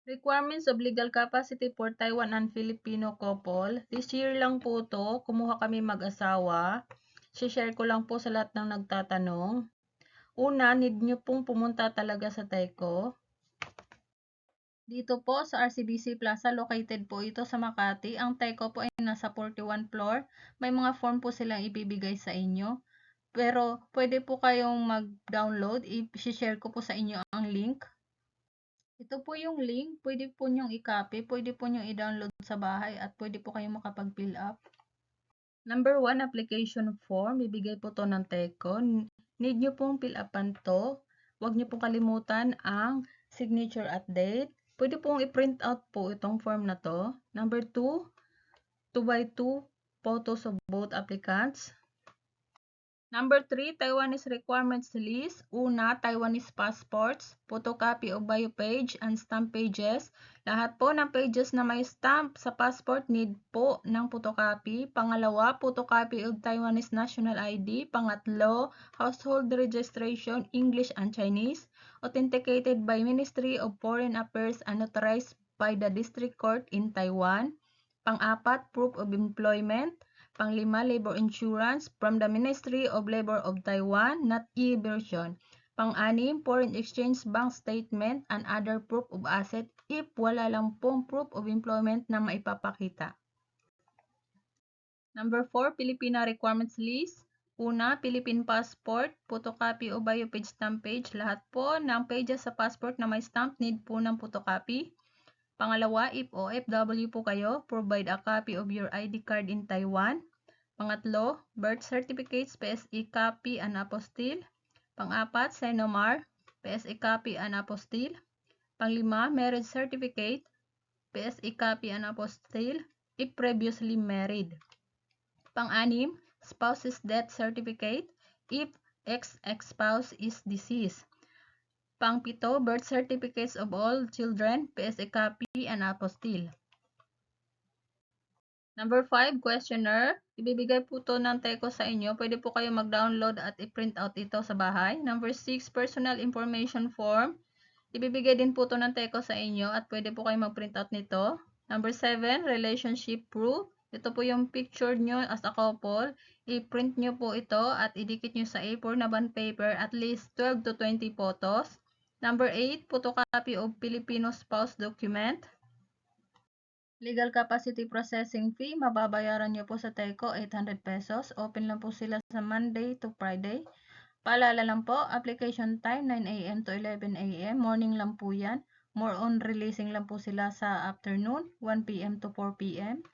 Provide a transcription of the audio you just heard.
Requirements of legal capacity for Taiwan and Filipino couple. This year lang po to. Kumuha kami mag-asawa. Share ko lang po sa lahat ng nagtatanong. Una, need nyo pong pumunta talaga sa TECO. Dito po sa RCBC Plaza, located po ito sa Makati. Ang TECO po ay nasa 41 floor. May mga form po silang ibibigay sa inyo. Pero pwede po kayong mag-download. I-share ko po sa inyo ang link. Ito po yung link, pwede po nyong i-copy, pwede po nyong i-download sa bahay at pwede po kayong makapag-fill up. Number 1, application form. Bibigay po to ng TECO. Need nyo pong fill upan to. Huwag nyo pong kalimutan ang signature at date. Pwede pong i-print out po itong form na to. Number 2, 2x2 photos of both applicants. Number 3, Taiwanese requirements list. Una, Taiwanese passports, photocopy of bio page and stamp pages. Lahat po ng pages na may stamp sa passport need po ng photocopy. Pangalawa, photocopy of Taiwanese national ID. Pangatlo, household registration, English and Chinese. Authenticated by Ministry of Foreign Affairs and notarized by the District Court in Taiwan. Pang-apat, proof of employment. Panglima, labor insurance from the Ministry of Labor of Taiwan, not e-version. Pang-anim, foreign exchange bank statement and other proof of asset if wala lang pong proof of employment na maipapakita. Number 4, Filipina requirements list. Una, Philippine passport, photocopy o bio page stamp page. Lahat po ng pages sa passport na may stamp need po ng photocopy. Pangalawa, if OFW po kayo, provide a copy of your ID card in Taiwan. Pangatlo, birth certificates, PSE copy and apostille. Pang-apat, Senomar, PSE copy and apostille. Panglima, marriage certificate, PSE copy and apostille if previously married. Pang-anim, spouse's death certificate if ex-spouse is deceased. Pang-pito, birth certificates of all children, PSE copy and apostille. Number 5, questionnaire. Ibibigay po to ng TECO sa inyo. Pwede po kayo mag-download at i-print out ito sa bahay. Number 6, personal information form. Ibibigay din po to ng TECO sa inyo at pwede po kayo mag-print out nito. Number 7, relationship proof. Ito po yung picture nyo as a couple. I-print nyo po ito at idikit nyo sa A4 na bond paper at least 12 to 20 photos. Number 8, photocopy of Filipino spouse document. Legal capacity processing fee, mababayaran nyo po sa TECO 800 pesos. Open lang po sila sa Monday to Friday. Paalala lang po, application time 9 AM to 11 AM. Morning lang po yan. More on releasing lang po sila sa afternoon, 1 PM to 4 PM.